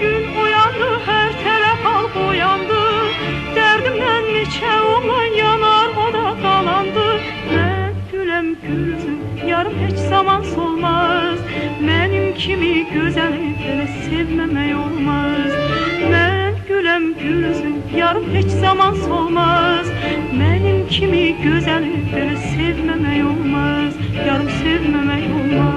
gün uyandı, her tərəf halq uyandı. Dərdimdən neçə oğlan yanar, o da qalandı. Mən güləm gülsün, yarım heç zaman solmaz. Mənim kimi gözəli belə sevməmək olmaz. Mən güləm gülsün, yarım heç zaman solmaz. Mənim kimi gözəli belə sevməmək olmaz. Yarım sevməmək olmaz.